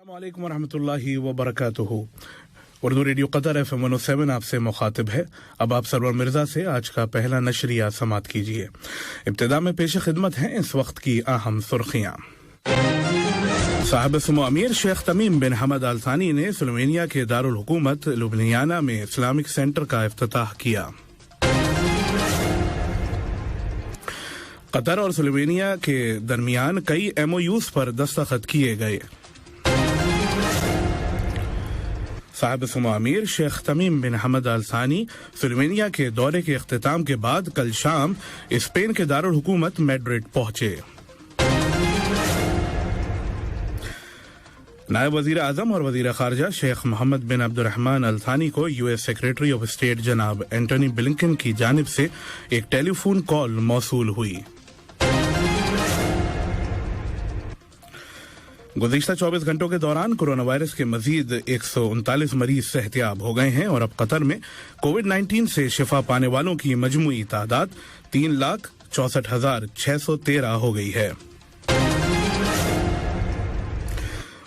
السلام علیکم ورحمۃ اللہ وبرکاتہ۔ اردو ریڈیو قطر FM 107 آپ سے مخاطب ہے۔ اب آپ سرور مرزا سے آج کا پہلا نشریہ سماعت کیجیے۔ ابتدا میں پیش خدمت ہیں اس وقت کی اہم سرخیاں۔ صاحب سمو امیر شیخ تمیم بن حمد آل ثانی نے سلووینیا کے دارالحکومت لبلیانا میں اسلامک سینٹر کا افتتاح کیا۔ قطر اور سلووینیا کے درمیان کئی MOUs پر دستخط کیے گئے۔ صاحب سمو امیر شیخ تمیم بن حمد آل ثانی سلووینیا کے دورے کے اختتام کے بعد کل شام اسپین کے دارالحکومت میڈرڈ پہنچے۔ نائب وزیر اعظم اور وزیر خارجہ شیخ محمد بن عبد الرحمن آل ثانی کو US سیکریٹری آف اسٹیٹ جناب اینٹونی بلنکن کی جانب سے ایک ٹیلی فون کال موصول ہوئی۔ گزشتہ 24 گھنٹوں کے دوران کورونا وائرس کے مزید 139 مریض صحتیاب ہو گئے ہیں اور اب قطر میں کووڈ-19 سے شفا پانے والوں کی مجموعی تعداد 3,64,613 ہو گئی ہے۔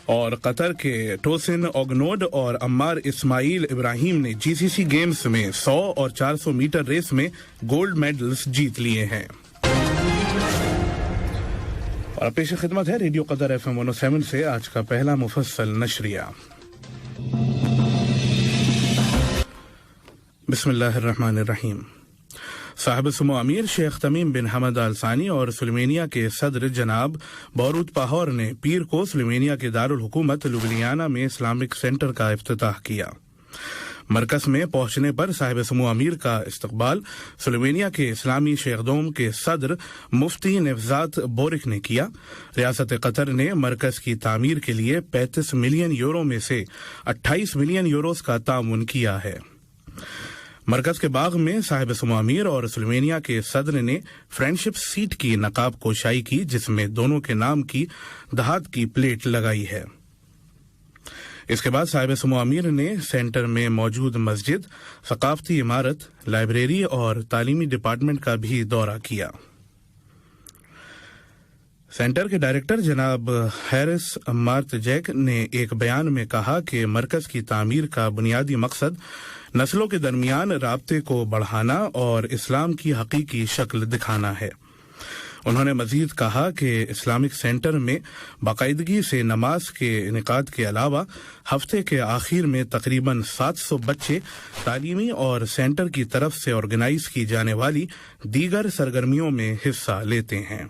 اور قطر کے ٹوسن اوگنوڈ اور عمار اسماعیل ابراہیم نے GCC گیمز میں 100 اور 400 میٹر ریس میں گولڈ میڈلز جیت لیے ہیں۔ اور پیش خدمت ہے ریڈیو قطر FM 107 سے آج کا پہلا مفصل نشریہ۔ بسم اللہ الرحمن الرحیم۔ صاحب سمو امیر شیخ تمیم بن حمد آل ثانی اور سلووینیا کے صدر جناب بوروت پاہور نے پیر کو سلووینیا کے دارالحکومت لبلیانا میں اسلامک سینٹر کا افتتاح کیا۔ مرکز میں پہنچنے پر صاحب سمو امیر کا استقبال سلووینیا کے اسلامی شیخدوم کے صدر مفتی نفزات بورک نے کیا۔ ریاست قطر نے مرکز کی تعمیر کے لیے 35 ملین یورو میں سے 28 ملین یوروز کا تعاون کیا ہے۔ مرکز کے باغ میں صاحب سمو امیر اور سلووینیا کے صدر نے فرینڈشپ سیٹ کی نقاب کشائی کی، جس میں دونوں کے نام کی دھات کی پلیٹ لگائی ہے۔ اس کے بعد صاحب سمو امیر نے سینٹر میں موجود مسجد، ثقافتی عمارت، لائبریری اور تعلیمی ڈپارٹمنٹ کا بھی دورہ کیا۔ سینٹر کے ڈائریکٹر جناب ہیرس مارت جیک نے ایک بیان میں کہا کہ مرکز کی تعمیر کا بنیادی مقصد نسلوں کے درمیان رابطے کو بڑھانا اور اسلام کی حقیقی شکل دکھانا ہے۔ انہوں نے مزید کہا کہ اسلامک سینٹر میں باقاعدگی سے نماز کے انعقاد کے علاوہ ہفتے کے آخر میں تقریباً 700 بچے تعلیمی اور سینٹر کی طرف سے آرگنائز کی جانے والی دیگر سرگرمیوں میں حصہ لیتے ہیں۔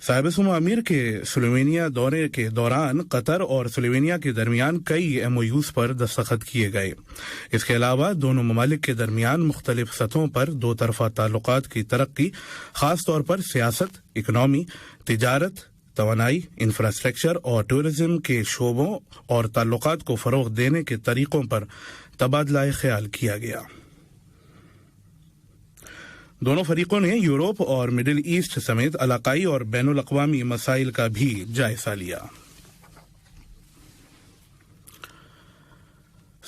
صاحب سمو امیر کے سلووینیا دورے کے دوران قطر اور سلووینیا کے درمیان کئی MOUs پر دستخط کیے گئے۔ اس کے علاوہ دونوں ممالک کے درمیان مختلف سطحوں پر دو طرفہ تعلقات کی ترقی، خاص طور پر سیاست، اکنامی، تجارت، توانائی، انفراسٹرکچر اور ٹورزم کے شعبوں اور تعلقات کو فروغ دینے کے طریقوں پر تبادلہ خیال کیا گیا۔ دونوں فریقوں نے یورپ اور مڈل ایسٹ سمیت علاقائی اور بین الاقوامی مسائل کا بھی جائزہ لیا۔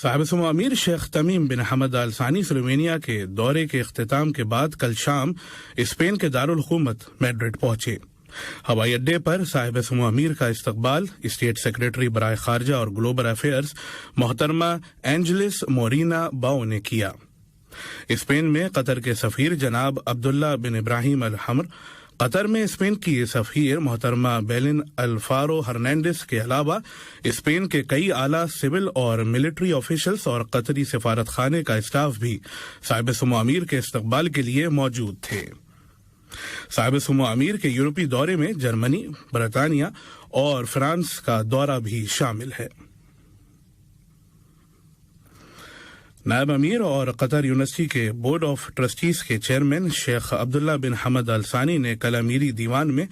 صاحب سمو امیر شیخ تمیم بن حمد آل ثانی سلووینیا کے دورے کے اختتام کے بعد کل شام اسپین کے دارالحکومت میڈرڈ پہنچے۔ ہوائی اڈے پر صاحب سمو امیر کا استقبال اسٹیٹ سیکریٹری برائے خارجہ اور گلوبل افیئرز محترمہ اینجلس مورینا باؤ نے کیا۔ اسپین میں قطر کے سفیر جناب عبداللہ بن ابراہیم الحمر، قطر میں اسپین کی سفیر محترمہ بیلن الفارو ہرنینڈس کے علاوہ اسپین کے کئی اعلیٰ سول اور ملٹری آفیشلز اور قطری سفارت خانے کا اسٹاف بھی صاحب سمو امیر کے استقبال کے لیے موجود تھے۔ صاحب سمو امیر کے یورپی دورے میں جرمنی، برطانیہ اور فرانس کا دورہ بھی شامل ہے۔ نائب امیر اور قطر یونیورسٹی کے بورڈ آف ٹرسٹیز کے چیئرمین شیخ عبداللہ بن حمد آل ثانی نے کل امیری دیوان میں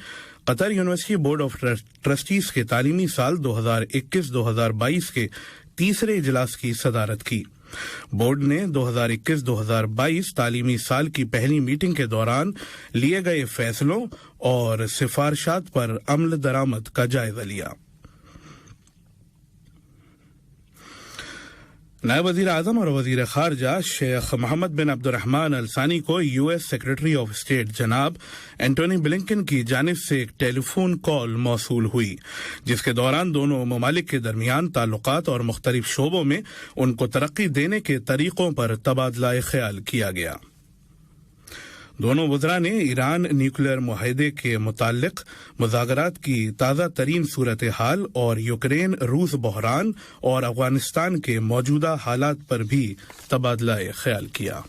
قطر یونیورسٹی بورڈ آف ٹرسٹیز کے تعلیمی سال 2021-2022 کے تیسرے اجلاس کی صدارت کی۔ بورڈ نے 2021-2022 تعلیمی سال کی پہلی میٹنگ کے دوران لیے گئے فیصلوں اور سفارشات پر عمل درآمد کا جائزہ لیا۔ نائب وزیر اعظم اور وزیر خارجہ شیخ محمد بن عبد الرحمن الثانی کو US سیکرٹری آف اسٹیٹ جناب اینٹونی بلنکن کی جانب سے ایک ٹیلی فون کال موصول ہوئی، جس کے دوران دونوں ممالک کے درمیان تعلقات اور مختلف شعبوں میں ان کو ترقی دینے کے طریقوں پر تبادلہ خیال کیا گیا۔ دونوں وزراء نے ایران نیوکلیئر معاہدے کے متعلق مذاکرات کی تازہ ترین صورتحال اور یوکرین روس بحران اور افغانستان کے موجودہ حالات پر بھی تبادلہ خیال کیا۔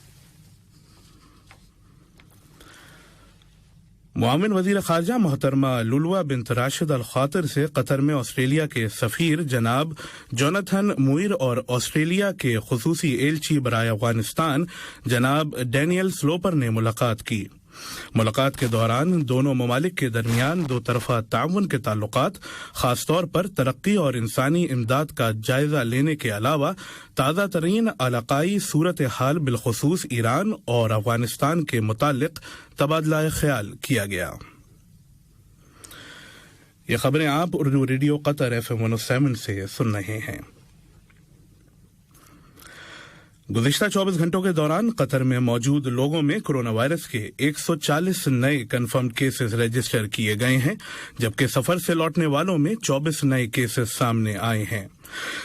معاون وزیر خارجہ محترمہ لولوا بنت راشد الخاطر سے قطر میں آسٹریلیا کے سفیر جناب جوناتھن موئر اور آسٹریلیا کے خصوصی ایلچی برائے افغانستان جناب ڈینیل سلوپر نے ملاقات کی۔ ملاقات کے دوران دونوں ممالک کے درمیان دو طرفہ تعاون کے تعلقات، خاص طور پر ترقی اور انسانی امداد کا جائزہ لینے کے علاوہ تازہ ترین علاقائی صورتحال بالخصوص ایران اور افغانستان کے متعلق تبادلہ خیال کیا گیا۔ یہ خبریں آپ اردو ریڈیو قطر FM 107 سے سن رہے ہیں۔ گزشتہ 24 گھنٹوں کے دوران قطر میں موجود لوگوں میں کرونا وائرس کے 140 نئے کنفرم کیسز رجسٹر کیے گئے ہیں، جبکہ سفر سے لوٹنے والوں میں 24 نئے کیسز سامنے آئے ہیں۔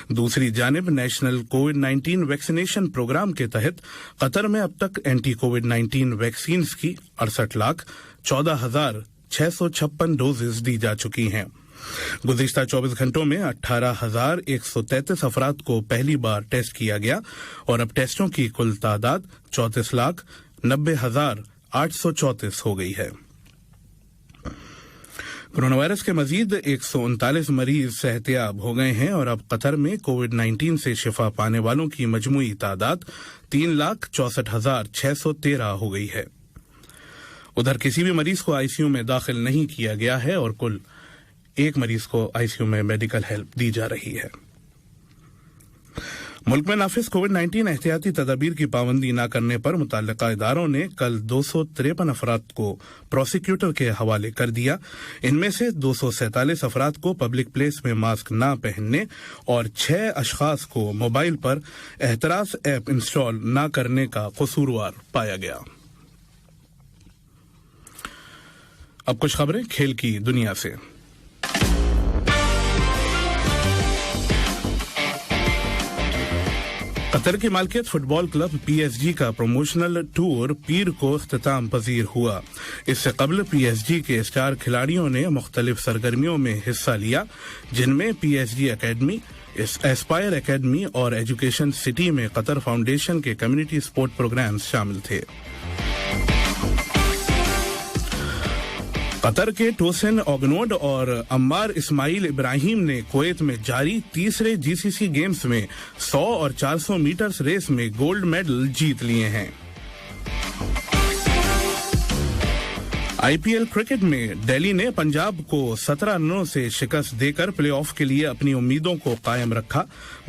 دوسری جانب نیشنل کووڈ-19 ویکسینیشن پروگرام کے تحت قطر میں اب تک اینٹی کووڈ-19 ویکسینز کی 68,14,656 ڈوزز دی جا چکی ہیں۔ گزشتہ 24 گھنٹوں میں 18,133 افراد کو پہلی بار ٹیسٹ کیا گیا اور اب ٹیسٹوں کی کل تعداد 34,90,834 ہو گئی ہے۔ کرونا وائرس کے مزید 139 مریض صحتیاب ہو گئے ہیں اور اب قطر میں کووڈ-19 سے شفا پانے والوں کی مجموعی تعداد 3,64,613 ہو گئی ہے۔ ادھر کسی بھی مریض کو ICU میں داخل نہیں کیا گیا ہے اور کل ایک مریض کو ICU میں میڈیکل ہیلپ دی جا رہی ہے۔ ملک میں نافذ کووڈ-19 احتیاطی تدابیر کی پابندی نہ کرنے پر متعلقہ اداروں نے کل 253 افراد کو پروسیکیوٹر کے حوالے کر دیا۔ ان میں سے 247 افراد کو پبلک پلیس میں ماسک نہ پہننے اور 6 اشخاص کو موبائل پر احتراز ایپ انسٹال نہ کرنے کا قصوروار پایا گیا۔ اب کچھ خبریں کھیل کی دنیا سے۔ قطر کی مالکیت فٹ بال کلب PSG کا پروموشنل ٹور پیر کو اختتام پذیر ہوا۔ اس سے قبل PSG کے اسٹار کھلاڑیوں نے مختلف سرگرمیوں میں حصہ لیا، جن میں PSG اکیڈمی، ایسپائر اکیڈمی اور ایجوکیشن سٹی میں قطر فاؤنڈیشن کے کمیونٹی سپورٹ پروگرامز شامل تھے۔ قطر کے ٹوسن اوگنوڈ اور عمار اسماعیل ابراہیم نے کویت میں جاری تیسرے GCC گیمز میں 100 اور 400 میٹرز ریس میں گولڈ میڈل جیت لیے ہیں۔ IPL کرکٹ میں دہلی نے پنجاب کو 17 رنوں سے شکست دے کر پلے آف کے لیے اپنی امیدوں کو قائم رکھا۔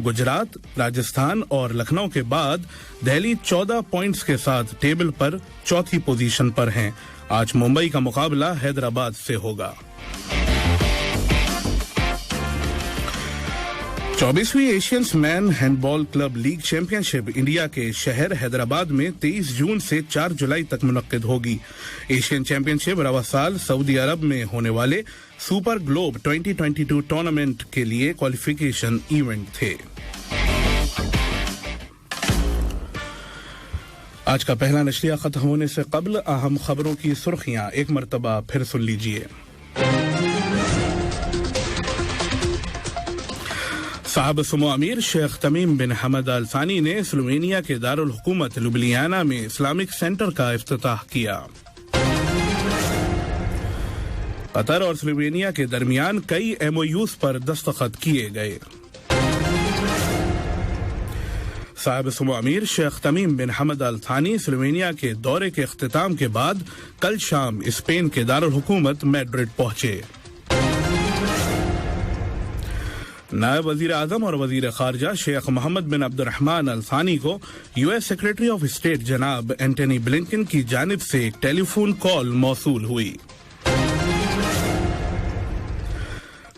گجرات، راجستھان اور لکھنؤ کے بعد دہلی 14 پوائنٹس کے ساتھ ٹیبل پر چوتھی پوزیشن پر ہیں۔ آج ممبئی کا مقابلہ حیدرآباد سے ہوگا۔ 24ویں ایشین مین ہینڈ بال کلب لیگ چیمپئن شپ انڈیا کے شہر حیدرآباد میں 23 جون سے 4 جولائی تک منعقد ہوگی۔ ایشین چیمپئن شپ رواں سال سعودی عرب میں ہونے والے سپر گلوب 2022 ٹورنامنٹ کے لیے کوالیفیکیشن ایونٹ تھے۔ آج کا پہلا نشریہ ختم ہونے سے قبل اہم خبروں کی سرخیاں ایک مرتبہ پھر سن لیجیے۔ صاحب سمو امیر شیخ تمیم بن حمد آل ثانی نے سلووینیا کے دارالحکومت لوبلیانا میں اسلامک سینٹر کا افتتاح کیا۔ قطر اور سلووینیا کے درمیان کئی MOUs پر دستخط کیے گئے۔ صاحب سمو امیر شیخ تمیم بن حمد آل ثانی سلووینیا کے دورے کے اختتام کے بعد کل شام اسپین کے دارالحکومت میڈرڈ پہنچے۔ نائب وزیر اعظم اور وزیر خارجہ شیخ محمد بن عبد الرحمن الثانی کو US سیکرٹری آف اسٹیٹ جناب اینٹونی بلنکن کی جانب سے ایک ٹیلی فون کال موصول ہوئی۔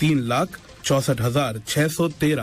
3,64,613